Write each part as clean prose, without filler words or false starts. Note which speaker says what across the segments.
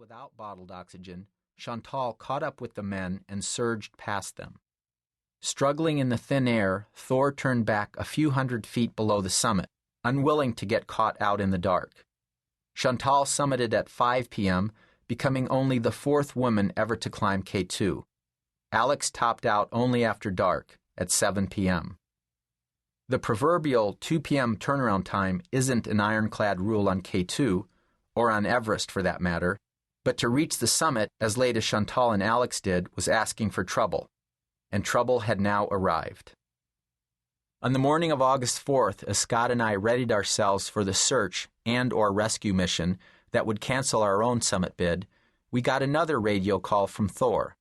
Speaker 1: without bottled oxygen, Chantal caught up with the men and surged past them. Struggling in the thin air, Thor turned back a few hundred feet below the summit, unwilling to get caught out in the dark. Chantal summited at 5 p.m., becoming only the fourth woman ever to climb K2. Alex topped out only after dark, at 7 p.m. The proverbial 2 p.m. turnaround time isn't an ironclad rule on K2, or on Everest for that matter, but to reach the summit as late as Chantal and Alex did was asking for trouble, and trouble had now arrived. On the morning of August 4th, as Scott and I readied ourselves for the search and/or rescue mission that would cancel our own summit bid, we got another radio call from Thor.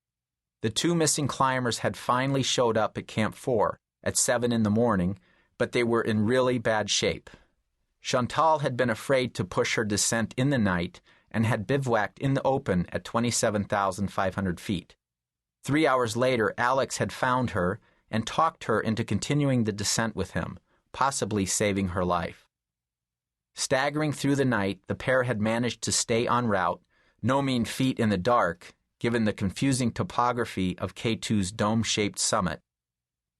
Speaker 1: The two missing climbers had finally showed up at Camp 4 at 7 in the morning, but they were in really bad shape. Chantal had been afraid to push her descent in the night and had bivouacked in the open at 27,500 feet. 3 hours later, Alex had found her and talked her into continuing the descent with him, possibly saving her life. Staggering through the night, the pair had managed to stay en route, no mean feat in the dark, given the confusing topography of K2's dome-shaped summit.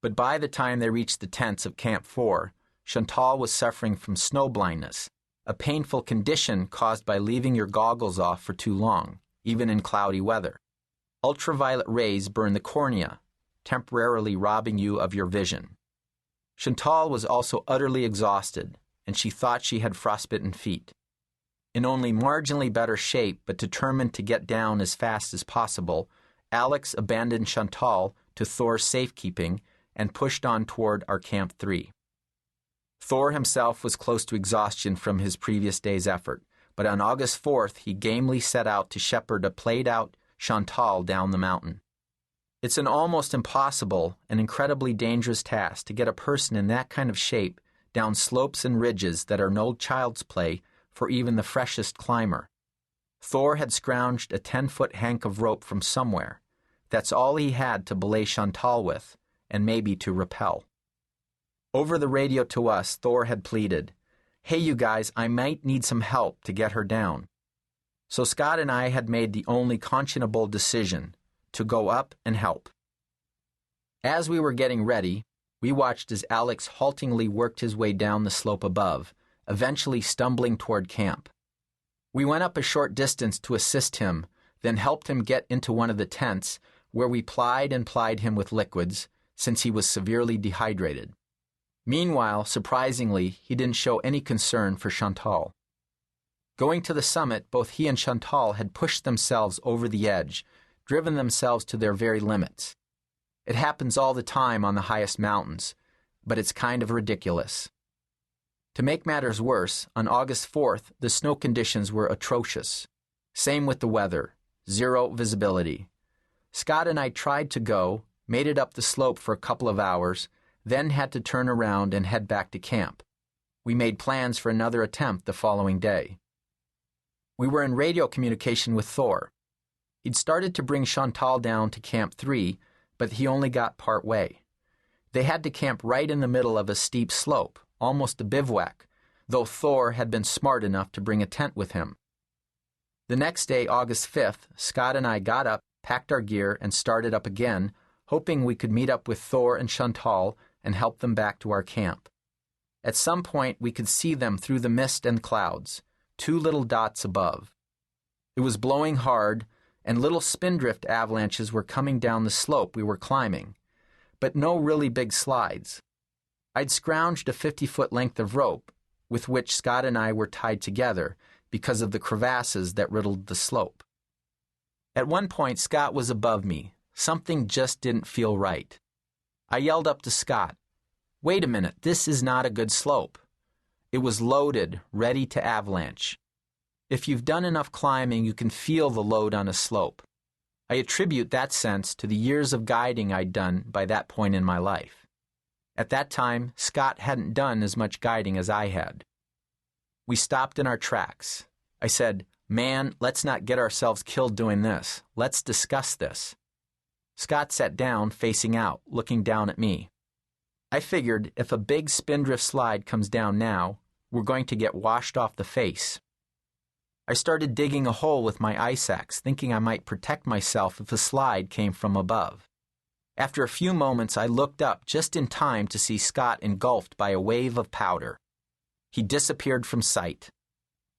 Speaker 1: But by the time they reached the tents of Camp 4, Chantal was suffering from snow blindness, a painful condition caused by leaving your goggles off for too long, even in cloudy weather. Ultraviolet rays burn the cornea, temporarily robbing you of your vision. Chantal was also utterly exhausted, and she thought she had frostbitten feet. In only marginally better shape, but determined to get down as fast as possible, Alex abandoned Chantal to Thor's safekeeping and pushed on toward our Camp 3. Thor himself was close to exhaustion from his previous day's effort, but on August 4th he gamely set out to shepherd a played-out Chantal down the mountain. It's an almost impossible and incredibly dangerous task to get a person in that kind of shape down slopes and ridges that are no child's play for even the freshest climber. Thor had scrounged a 10-foot hank of rope from somewhere. That's all he had to belay Chantal with, and maybe to rappel. Over the radio to us, Thor had pleaded, "Hey you guys, I might need some help to get her down." So Scott and I had made the only conscionable decision, to go up and help. As we were getting ready, we watched as Alex haltingly worked his way down the slope above, eventually stumbling toward camp. We went up a short distance to assist him, then helped him get into one of the tents, where we plied him with liquids, since he was severely dehydrated. Meanwhile, surprisingly, he didn't show any concern for Chantal. Going to the summit, both he and Chantal had pushed themselves over the edge, driven themselves to their very limits. It happens all the time on the highest mountains, but it's kind of ridiculous. To make matters worse, on August 4th, the snow conditions were atrocious. Same with the weather, zero visibility. Scott and I tried to go, made it up the slope for a couple of hours, then had to turn around and head back to camp. We made plans for another attempt the following day. We were in radio communication with Thor. He'd started to bring Chantal down to Camp 3, but he only got part way. They had to camp right in the middle of a steep slope, almost a bivouac, though Thor had been smart enough to bring a tent with him. The next day, August 5th, Scott and I got up, packed our gear, and started up again, hoping we could meet up with Thor and Chantal and help them back to our camp. At some point, we could see them through the mist and clouds, 2 little dots above. It was blowing hard, and little spindrift avalanches were coming down the slope we were climbing, but no really big slides. I'd scrounged a 50-foot length of rope, with which Scott and I were tied together because of the crevasses that riddled the slope. At one point, Scott was above me. Something just didn't feel right. I yelled up to Scott, "Wait a minute, this is not a good slope." It was loaded, ready to avalanche. If you've done enough climbing, you can feel the load on a slope. I attribute that sense to the years of guiding I'd done by that point in my life. At that time, Scott hadn't done as much guiding as I had. We stopped in our tracks. I said, "Man, let's not get ourselves killed doing this. Let's discuss this." Scott sat down, facing out, looking down at me. I figured if a big spindrift slide comes down now, we're going to get washed off the face. I started digging a hole with my ice axe, thinking I might protect myself if a slide came from above. After a few moments, I looked up just in time to see Scott engulfed by a wave of powder. He disappeared from sight.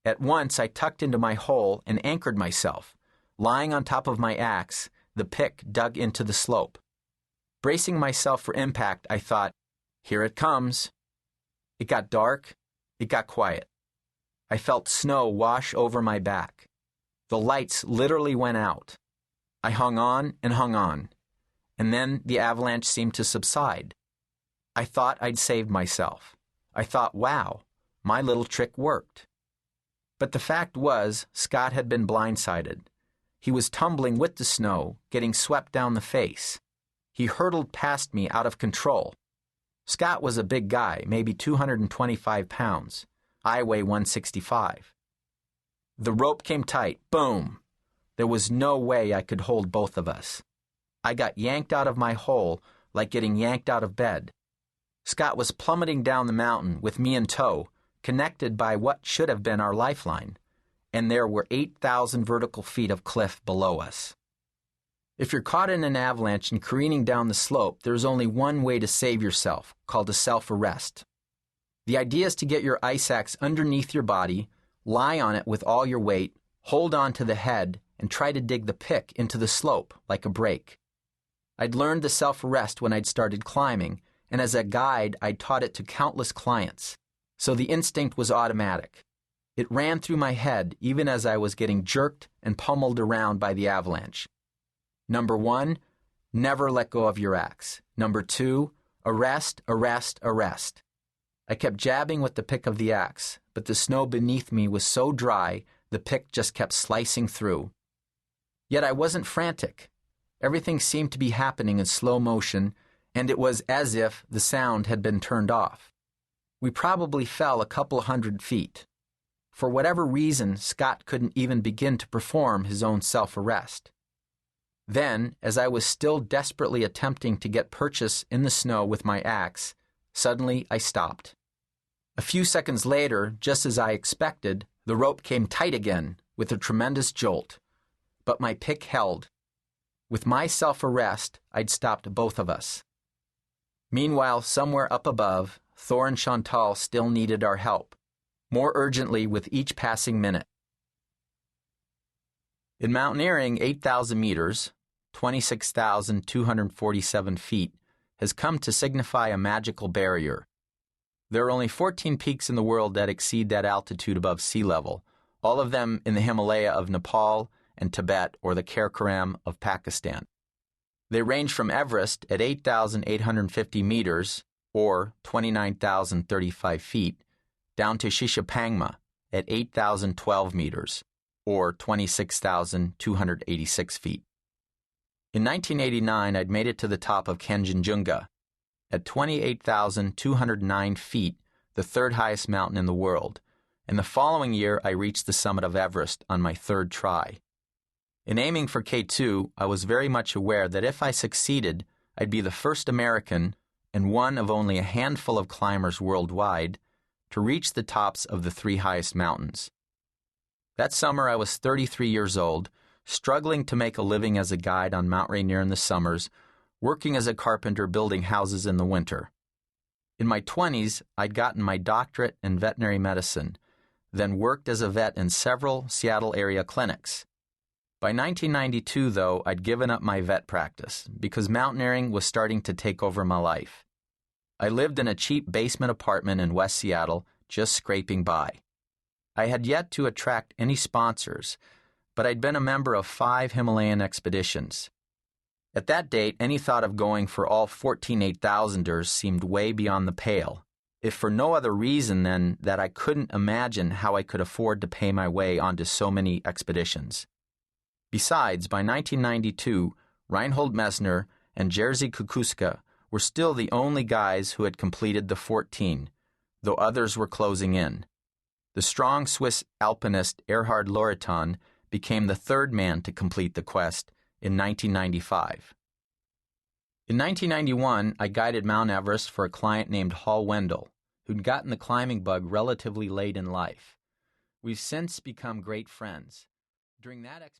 Speaker 1: At once, I tucked into my hole and anchored myself. Lying on top of my axe, the pick dug into the slope. Bracing myself for impact, I thought, "Here it comes." It got dark. It got quiet. I felt snow wash over my back. The lights literally went out. I hung on, and then the avalanche seemed to subside. I thought I'd saved myself. I thought, wow, my little trick worked. But the fact was, Scott had been blindsided. He was tumbling with the snow, getting swept down the face. He hurtled past me out of control. Scott was a big guy, maybe 225 pounds. I weigh 165. The rope came tight. Boom! There was no way I could hold both of us. I got yanked out of my hole like getting yanked out of bed. Scott was plummeting down the mountain with me in tow, connected by what should have been our lifeline, and there were 8,000 vertical feet of cliff below us. If you're caught in an avalanche and careening down the slope, there's only one way to save yourself, called a self-arrest. The idea is to get your ice axe underneath your body, lie on it with all your weight, hold on to the head, and try to dig the pick into the slope like a brake. I'd learned the self-arrest when I'd started climbing, and as a guide, I'd taught it to countless clients. So the instinct was automatic. It ran through my head even as I was getting jerked and pummeled around by the avalanche. Number 1, never let go of your axe. Number 2, arrest, arrest, arrest. I kept jabbing with the pick of the axe, but the snow beneath me was so dry, the pick just kept slicing through. Yet I wasn't frantic. Everything seemed to be happening in slow motion, and it was as if the sound had been turned off. We probably fell a couple 100 feet. For whatever reason, Scott couldn't even begin to perform his own self-arrest. Then, as I was still desperately attempting to get purchase in the snow with my axe, suddenly I stopped. A few seconds later, just as I expected, the rope came tight again with a tremendous jolt. But my pick held. With my self-arrest, I'd stopped both of us. Meanwhile, somewhere up above, Thor and Chantal still needed our help, more urgently with each passing minute. In mountaineering, 8,000 meters, 26,247 feet, has come to signify a magical barrier. There are only 14 peaks in the world that exceed that altitude above sea level, all of them in the Himalaya of Nepal and Tibet or the Karakoram of Pakistan. They range from Everest at 8,850 meters, or 29,035 feet, down to Shishapangma at 8,012 meters, or 26,286 feet. In 1989, I'd made it to the top of Kanchenjunga. At 28,209 feet, the third highest mountain in the world, and the following year I reached the summit of Everest on my third try. In aiming for K2, I was very much aware that if I succeeded, I'd be the first American, and one of only a handful of climbers worldwide, to reach the tops of the three highest mountains. That summer I was 33 years old, struggling to make a living as a guide on Mount Rainier in the summers, working as a carpenter building houses in the winter. In my 20s, I'd gotten my doctorate in veterinary medicine, then worked as a vet in several Seattle area clinics. By 1992, though, I'd given up my vet practice because mountaineering was starting to take over my life. I lived in a cheap basement apartment in West Seattle, just scraping by. I had yet to attract any sponsors, but I'd been a member of 5 Himalayan expeditions. At that date, any thought of going for all 14 8,000ers seemed way beyond the pale, if for no other reason than that I couldn't imagine how I could afford to pay my way onto so many expeditions. Besides, by 1992, Reinhold Messner and Jerzy Kukuczka were still the only guys who had completed the 14, though others were closing in. The strong Swiss alpinist Erhard Loretan became the third man to complete the quest in 1995. In 1991, I guided Mount Everest for a client named Hall Wendell, who'd gotten the climbing bug relatively late in life. We've since become great friends. During that expedition,